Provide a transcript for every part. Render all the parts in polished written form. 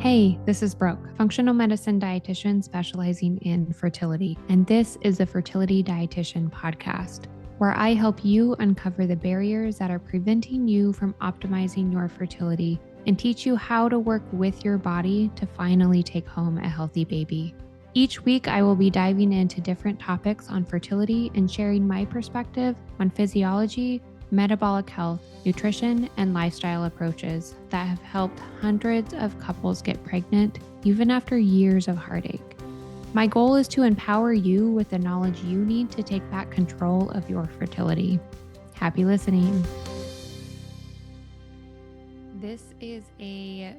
Hey, this is Brooke, functional medicine dietitian specializing in fertility, and this is the Fertility Dietitian podcast, where I help you uncover the barriers that are preventing you from optimizing your fertility and teach you how to work with your body to finally take home a healthy baby. Each week, I will be diving into different topics on fertility and sharing my perspective on physiology, metabolic health, nutrition, and lifestyle approaches that have helped hundreds of couples get pregnant even after years of heartache. My goal is to empower you with the knowledge you need to take back control of your fertility. Happy listening. This is a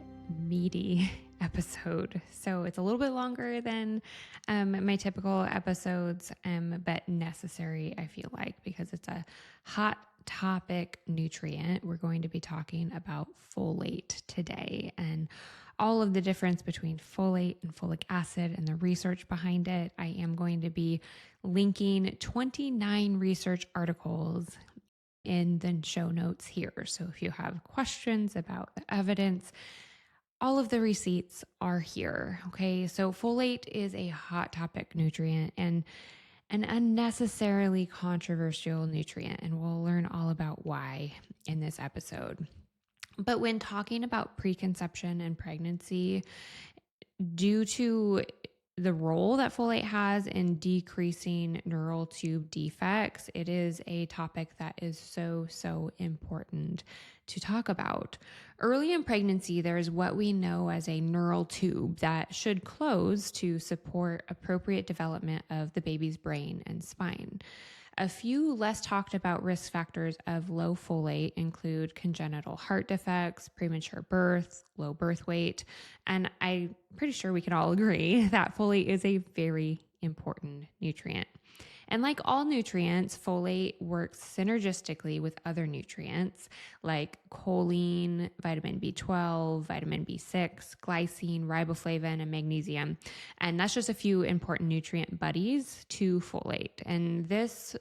meaty episode, so it's a little bit longer than my typical episodes, but necessary, I feel like, because it's a hot topic nutrient. We're going to be talking about folate today and all of the difference between folate and folic acid and the research behind it. I am going to be linking 29 research articles in the show notes here. So if you have questions about the evidence, all of the receipts are here. Okay. So folate is a hot topic nutrient and an unnecessarily controversial nutrient, and we'll learn all about why in this episode. But when talking about preconception and pregnancy, due to the role that folate has in decreasing neural tube defects, it is a topic that is so important to talk about. Early in pregnancy, there's what we know as a neural tube that should close to support appropriate development of the baby's brain and spine. A few less talked about risk factors of low folate include congenital heart defects, premature birth, low birth weight, and I'm pretty sure we can all agree that folate is a very important nutrient. And like all nutrients, folate works synergistically with other nutrients like choline, vitamin B12, vitamin B6, glycine, riboflavin, and magnesium. And that's just a few important nutrient buddies to folate. And this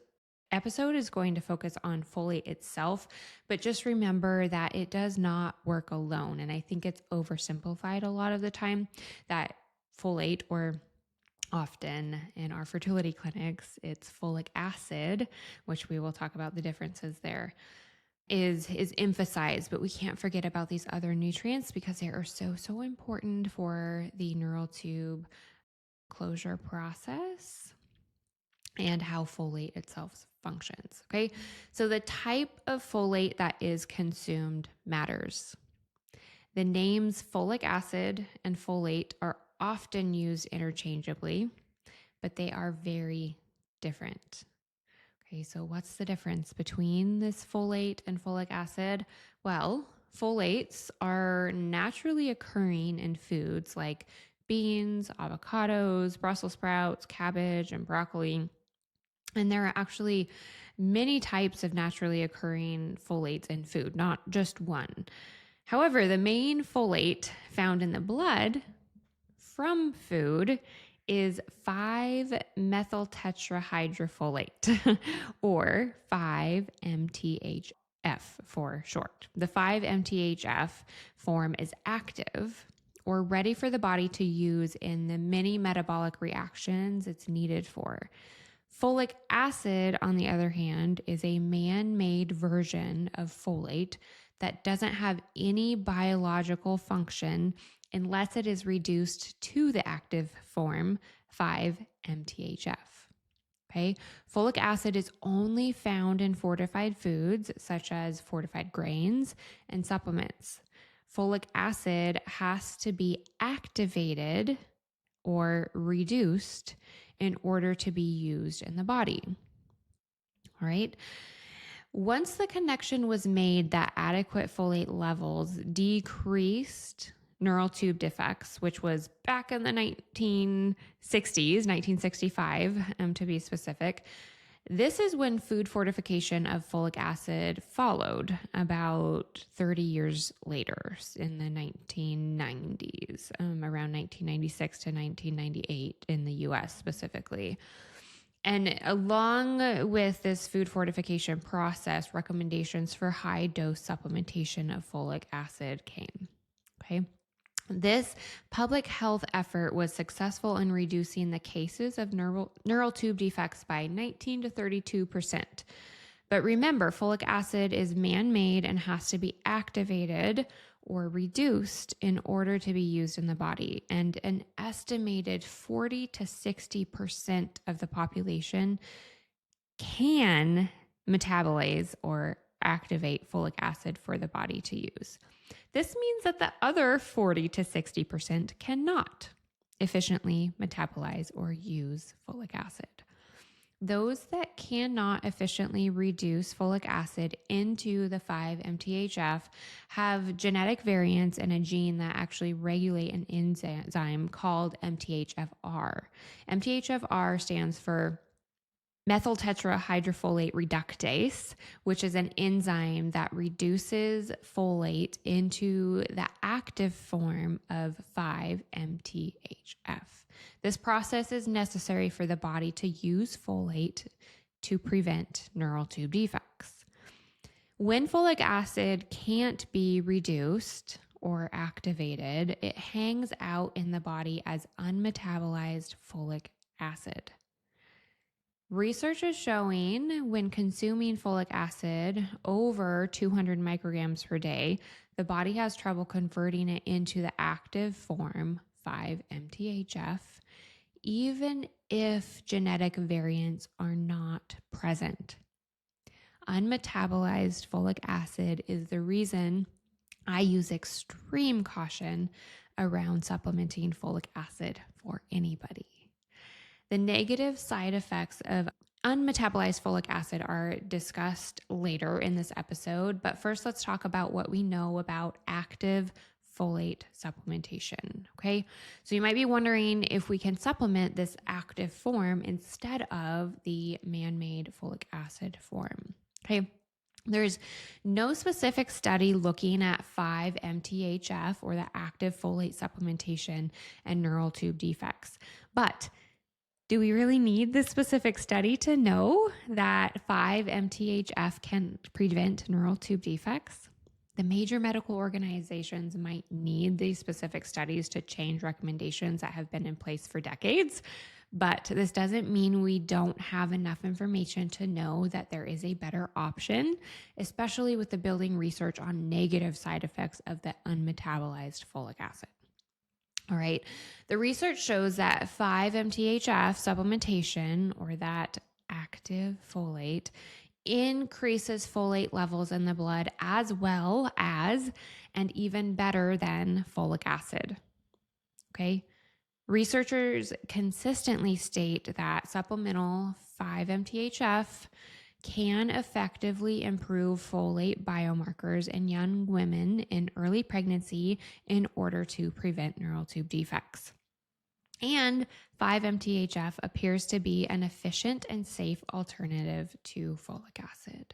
episode is going to focus on folate itself, but just remember that it does not work alone. And I think it's oversimplified a lot of the time that folate, or often in our fertility clinics, it's folic acid, which we will talk about the differences there, is emphasized, but we can't forget about these other nutrients because they are so important for the neural tube closure process and how folate itself functions. Okay. So the type of folate that is consumed matters. The names folic acid and folate are often used interchangeably, but they are very different. Okay, so what's the difference between this folate and folic acid? Well, folates are naturally occurring in foods like beans, avocados, Brussels sprouts, cabbage, and broccoli. And there are actually many types of naturally occurring folates in food, not just one. However, the main folate found in the blood from food is 5-methyl tetrahydrofolate, or 5-MTHF for short. The 5-MTHF form is active or ready for the body to use in the many metabolic reactions it's needed for. Folic acid, on the other hand, is a man-made version of folate that doesn't have any biological function unless it is reduced to the active form, 5-MTHF. Okay. Folic acid is only found in fortified foods such as fortified grains and supplements. Folic acid has to be activated or reduced in order to be used in the body. All right. Once the connection was made that adequate folate levels decreased neural tube defects, which was back in the 1960s, 1965 to be specific, this is when food fortification of folic acid followed about 30 years later in the 1990s, around 1996 to 1998 in the US specifically. And along with this food fortification process, recommendations for high dose supplementation of folic acid came. Okay. This public health effort was successful in reducing the cases of neural tube defects by 19 to 32%. But remember, folic acid is man-made and has to be activated or reduced in order to be used in the body. And an estimated 40 to 60% of the population can metabolize or activate folic acid for the body to use. This means that the other 40 to 60% cannot efficiently metabolize or use folic acid. Those that cannot efficiently reduce folic acid into the 5-MTHF have genetic variants in a gene that actually regulate an enzyme called MTHFR. MTHFR stands for methyl tetrahydrofolate reductase, which is an enzyme that reduces folate into the active form of 5-MTHF. This process is necessary for the body to use folate to prevent neural tube defects. When folic acid can't be reduced or activated, it hangs out in the body as unmetabolized folic acid. Research is showing when consuming folic acid over 200 micrograms per day, the body has trouble converting it into the active form 5-MTHF, even if genetic variants are not present. Unmetabolized folic acid is the reason I use extreme caution around supplementing folic acid for anybody. The negative side effects of unmetabolized folic acid are discussed later in this episode, but first let's talk about what we know about active folate supplementation, okay? So you might be wondering if we can supplement this active form instead of the man-made folic acid form, okay? There's no specific study looking at 5-MTHF or the active folate supplementation and neural tube defects, but do we really need this specific study to know that 5-MTHF can prevent neural tube defects? The major medical organizations might need these specific studies to change recommendations that have been in place for decades, but this doesn't mean we don't have enough information to know that there is a better option, especially with the building research on negative side effects of the unmetabolized folic acid. All right. The research shows that 5-MTHF supplementation, or that active folate, increases folate levels in the blood as well as and even better than folic acid. Okay. Researchers consistently state that supplemental 5-MTHF can effectively improve folate biomarkers in young women in early pregnancy in order to prevent neural tube defects. And 5-MTHF appears to be an efficient and safe alternative to folic acid.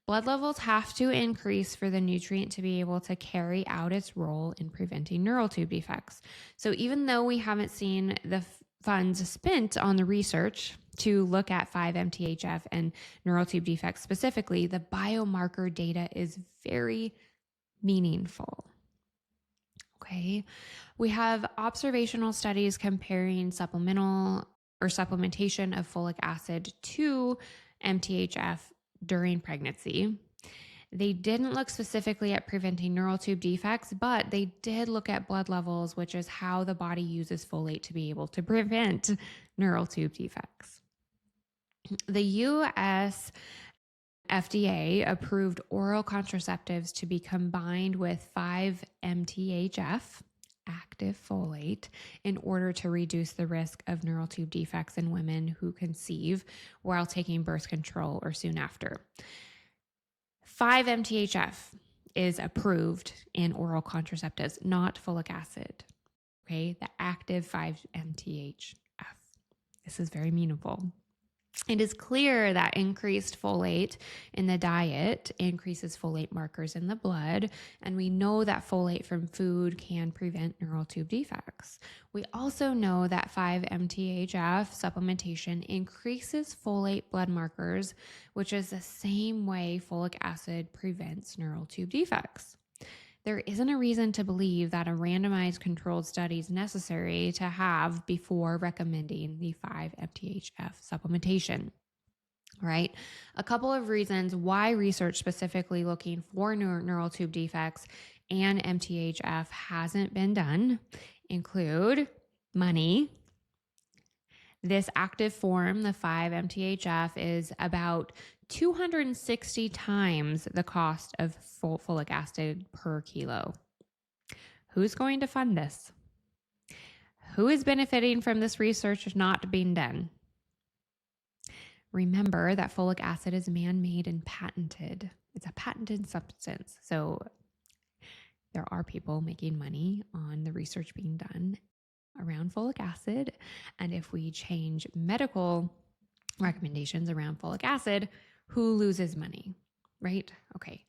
Blood levels have to increase for the nutrient to be able to carry out its role in preventing neural tube defects. So even though we haven't seen the funds spent on the research to look at 5-MTHF and neural tube defects specifically, the biomarker data is very meaningful. Okay, we have observational studies comparing supplemental or supplementation of folic acid to MTHF during pregnancy. They didn't look specifically at preventing neural tube defects, but they did look at blood levels, which is how the body uses folate to be able to prevent neural tube defects. The US FDA approved oral contraceptives to be combined with 5-MTHF, active folate, in order to reduce the risk of neural tube defects in women who conceive while taking birth control or soon after. 5-MTHF is approved in oral contraceptives, not folic acid. Okay, the active 5-MTHF. This is very meaningful. It is clear that increased folate in the diet increases folate markers in the blood, and we know that folate from food can prevent neural tube defects. We also know that 5-MTHF supplementation increases folate blood markers, which is the same way folic acid prevents neural tube defects. there isn't a reason to believe that a randomized controlled study is necessary to have before recommending the 5-MTHF supplementation. Right? A couple of reasons why research specifically looking for neural tube defects and MTHF hasn't been done include money. This active form, the 5-MTHF, is about 260 times the cost of folic acid per kilo. Who's going to fund this? Who is benefiting from this research not being done? Remember that folic acid is man-made and patented. It's a patented substance. So there are people making money on the research being done around folic acid. And if we change medical recommendations around folic acid, who loses money, right? Okay.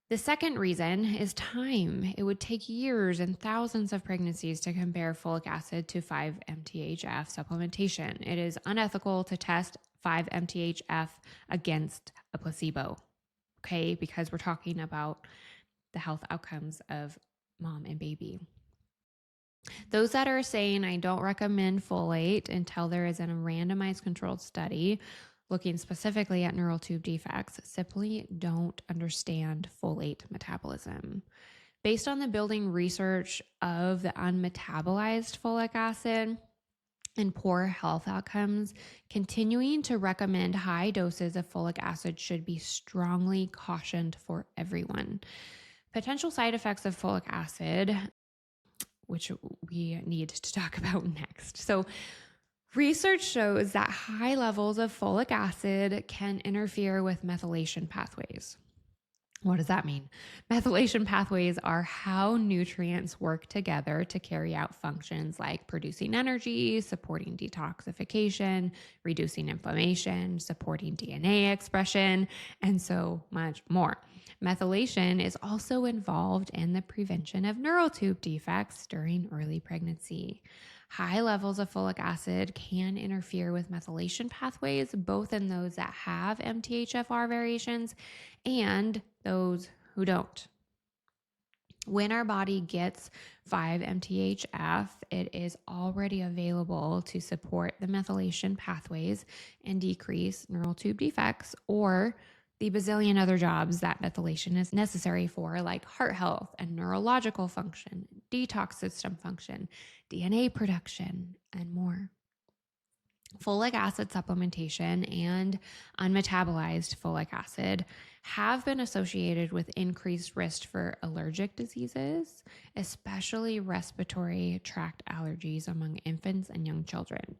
The second reason is time. It would take years and thousands of pregnancies to compare folic acid to 5-MTHF supplementation. It is unethical to test 5-MTHF against a placebo, okay? Because we're talking about the health outcomes of mom and baby. Those that are saying I don't recommend folate until there is a randomized controlled study looking specifically at neural tube defects simply don't understand folate metabolism. Based on the building research of the unmetabolized folic acid and poor health outcomes, continuing to recommend high doses of folic acid should be strongly cautioned for everyone. Potential side effects of folic acid, which we need to talk about next. So, research shows that high levels of folic acid can interfere with methylation pathways. What does that mean? Methylation pathways are how nutrients work together to carry out functions like producing energy, supporting detoxification, reducing inflammation, supporting DNA expression, and so much more. Methylation is also involved in the prevention of neural tube defects during early pregnancy. High levels of folic acid can interfere with methylation pathways, both in those that have MTHFR variations and those who don't. When our body gets 5-MTHF, it is already available to support the methylation pathways and decrease neural tube defects or the bazillion other jobs that methylation is necessary for, like heart health and neurological function, detox system function, DNA production, and more. Folic acid supplementation and unmetabolized folic acid have been associated with increased risk for allergic diseases, especially respiratory tract allergies among infants and young children.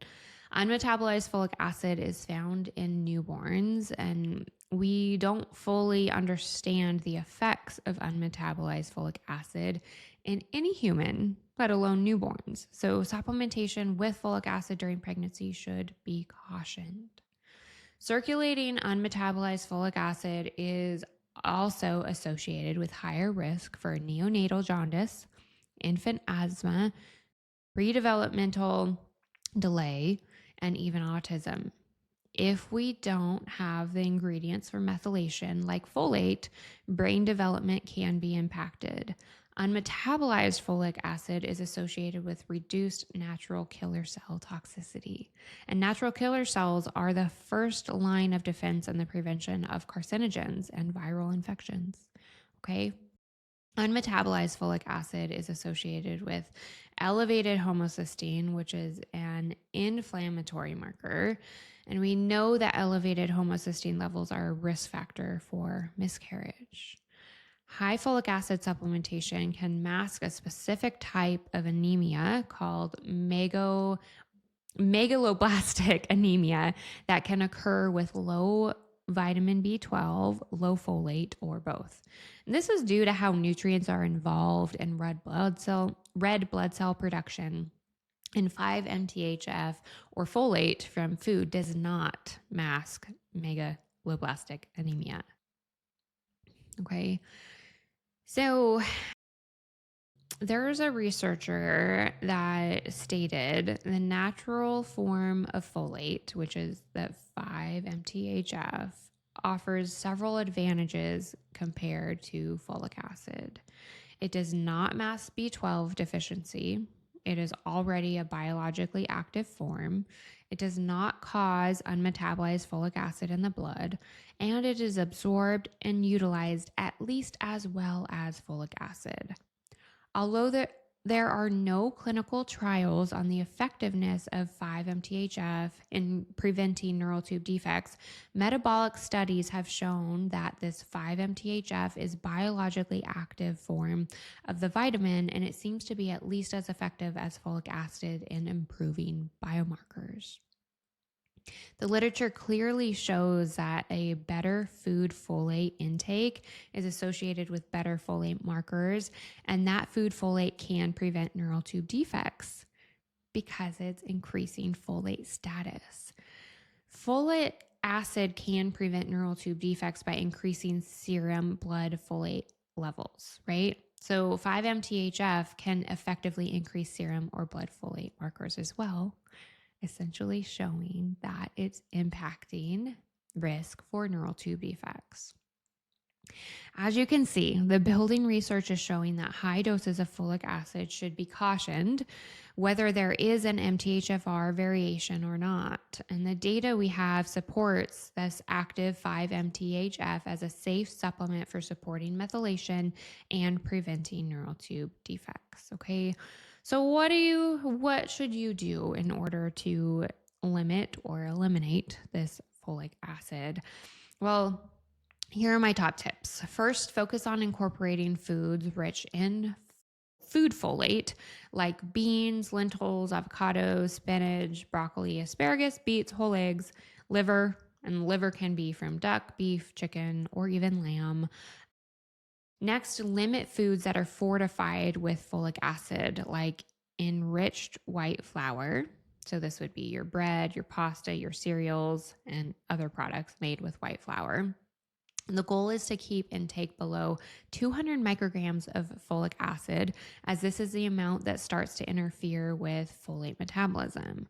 Unmetabolized folic acid is found in newborns, and we don't fully understand the effects of unmetabolized folic acid in any human, let alone newborns. So supplementation with folic acid during pregnancy should be cautioned. Circulating unmetabolized folic acid is also associated with higher risk for neonatal jaundice, infant asthma, pre-developmental delay, and even autism. If we don't have the ingredients for methylation, like folate, brain development can be impacted. Unmetabolized folic acid is associated with reduced natural killer cell toxicity. And natural killer cells are the first line of defense in the prevention of carcinogens and viral infections. Okay? Unmetabolized folic acid is associated with elevated homocysteine, which is an inflammatory marker. And we know that elevated homocysteine levels are a risk factor for miscarriage. High folic acid supplementation can mask a specific type of anemia called megaloblastic anemia that can occur with low vitamin B12, low folate, or both. And this is due to how nutrients are involved in red blood cell production. And 5-MTHF or folate from food does not mask megaloblastic anemia. Okay. So there's a researcher that stated the natural form of folate, which is the 5-MTHF, offers several advantages compared to folic acid. It does not mask B12 deficiency. It is already a biologically active form. It does not cause unmetabolized folic acid in the blood, and it is absorbed and utilized at least as well as folic acid. Although there are no clinical trials on the effectiveness of 5-MTHF in preventing neural tube defects, metabolic studies have shown that this 5-MTHF is biologically active form of the vitamin, and it seems to be at least as effective as folic acid in improving biomarkers. The literature clearly shows that a better food folate intake is associated with better folate markers, and that food folate can prevent neural tube defects because it's increasing folate status. Folic acid can prevent neural tube defects by increasing serum blood folate levels, right? So 5-MTHF can effectively increase serum or blood folate markers as well, essentially showing that it's impacting risk for neural tube defects. As you can see, the building research is showing that high doses of folic acid should be cautioned, whether there is an MTHFR variation or not. And the data we have supports this active 5-MTHF as a safe supplement for supporting methylation and preventing neural tube defects. Okay. So what should you do in order to limit or eliminate this folic acid? Well, here are my top tips. First, focus on incorporating foods rich in food folate, like beans, lentils, avocados, spinach, broccoli, asparagus, beets, whole eggs, liver, and liver can be from duck, beef, chicken, or even lamb. Next, limit foods that are fortified with folic acid, like enriched white flour. So this would be your bread, your pasta, your cereals, and other products made with white flour. The goal is to keep intake below 200 micrograms of folic acid, as this is the amount that starts to interfere with folate metabolism.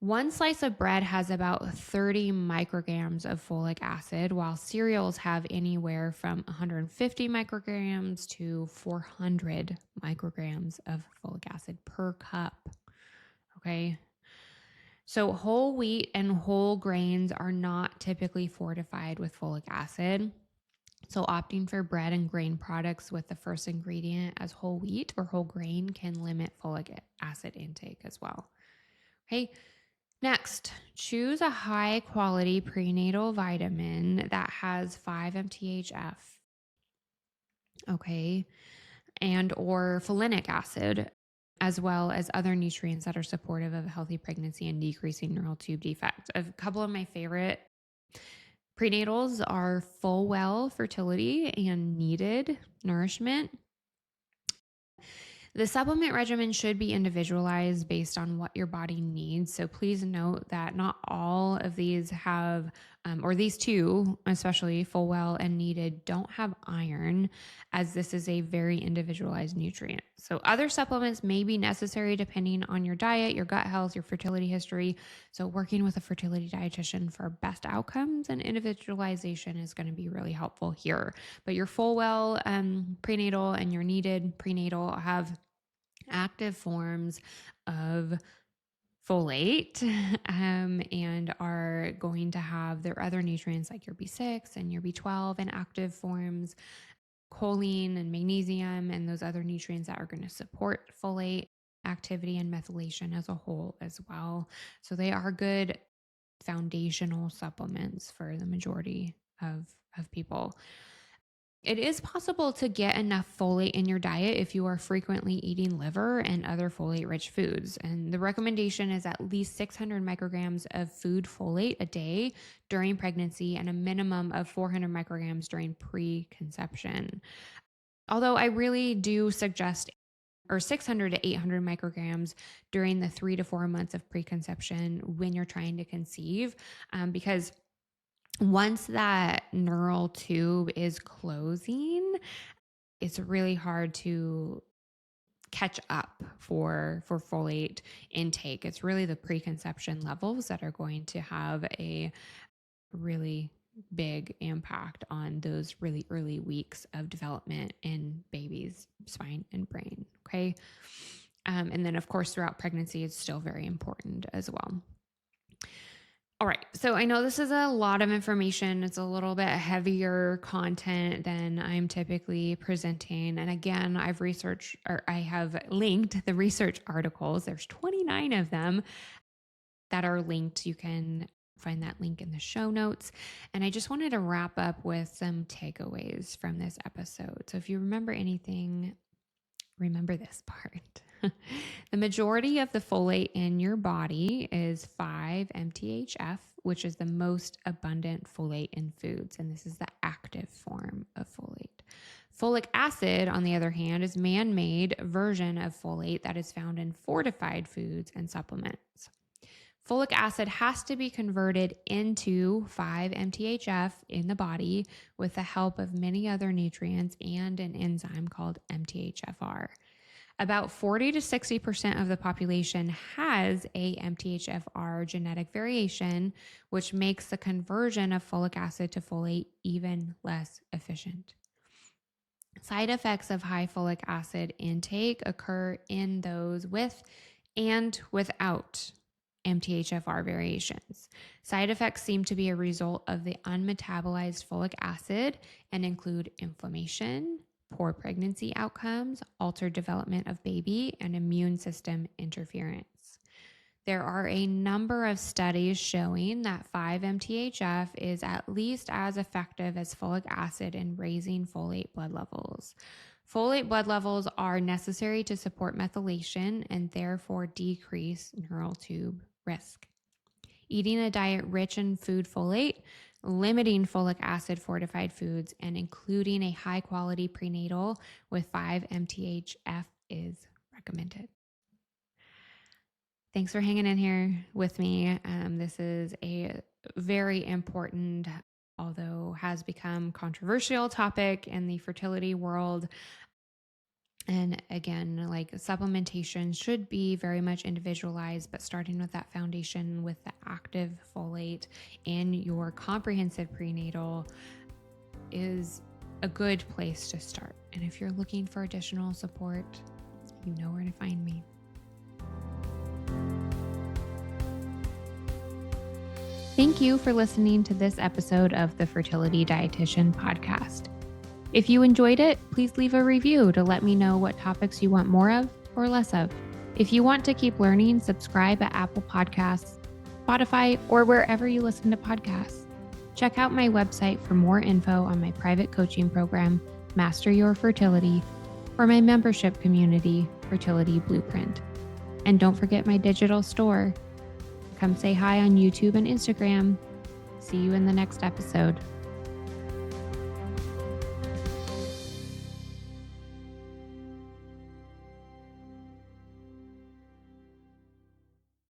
One slice of bread has about 30 micrograms of folic acid, while cereals have anywhere from 150 micrograms to 400 micrograms of folic acid per cup. Okay. So whole wheat and whole grains are not typically fortified with folic acid. So opting for bread and grain products with the first ingredient as whole wheat or whole grain can limit folic acid intake as well. Okay. Next, choose a high quality prenatal vitamin that has 5-MTHF, okay, and or folinic acid, as well as other nutrients that are supportive of a healthy pregnancy and decreasing neural tube defect. A couple of my favorite prenatals are Full Fertility and Needed Nourishment. The supplement regimen should be individualized based on what your body needs. So please note that not all of these have, or these two, especially Full and Needed, don't have iron, as this is a very individualized nutrient. So other supplements may be necessary depending on your diet, your gut health, your fertility history. So working with a fertility dietitian for best outcomes and individualization is going to be really helpful here. But your Full prenatal and your Needed prenatal have active forms of folate and are going to have their other nutrients like your B6 and your B12 and active forms, choline and magnesium, and those other nutrients that are going to support folate activity and methylation as a whole as well. So they are good foundational supplements for the majority of people. It is possible to get enough folate in your diet if you are frequently eating liver and other folate-rich foods. And the recommendation is at least 600 micrograms of food folate a day during pregnancy and a minimum of 400 micrograms during preconception. Although I really do suggest 600 to 800 micrograms during the 3 to 4 months of preconception when you're trying to conceive, because once that neural tube is closing, it's really hard to catch up for folate intake. It's really the preconception levels that are going to have a really big impact on those really early weeks of development in baby's spine and brain. Okay. And then, of course, throughout pregnancy, it's still very important as well. All right. So I know this is a lot of information. It's a little bit heavier content than I'm typically presenting. And again, I have linked the research articles. There's 29 of them that are linked. You can find that link in the show notes. And I just wanted to wrap up with some takeaways from this episode. So if you remember anything, remember this part. The majority of the folate in your body is 5-MTHF, which is the most abundant folate in foods. And this is the active form of folate. Folic acid, on the other hand, is a man-made version of folate that is found in fortified foods and supplements. Folic acid has to be converted into 5-MTHF in the body with the help of many other nutrients and an enzyme called MTHFR. About 40 to 60% of the population has a MTHFR genetic variation, which makes the conversion of folic acid to folate even less efficient. Side effects of high folic acid intake occur in those with and without MTHFR variations. Side effects seem to be a result of the unmetabolized folic acid and include inflammation, poor pregnancy outcomes, altered development of baby, and immune system interference. There are a number of studies showing that 5-MTHF is at least as effective as folic acid in raising folate blood levels. Folate blood levels are necessary to support methylation and therefore decrease neural tube risk. Eating a diet rich in food folate, limiting folic acid fortified foods, and including a high quality prenatal with 5-MTHF is recommended. Thanks for hanging in here with me. This is a very important, although has become controversial topic in the fertility world. And again, like supplementation should be very much individualized, but starting with that foundation with the active folate in your comprehensive prenatal is a good place to start. And if you're looking for additional support, you know where to find me. Thank you for listening to this episode of the Fertility Dietitian podcast. If you enjoyed it, please leave a review to let me know what topics you want more of or less of. If you want to keep learning, subscribe at Apple Podcasts, Spotify, or wherever you listen to podcasts. Check out my website for more info on my private coaching program, Master Your Fertility, or my membership community, Fertility Blueprint. And don't forget my digital store. Come say hi on YouTube and Instagram. See you in the next episode.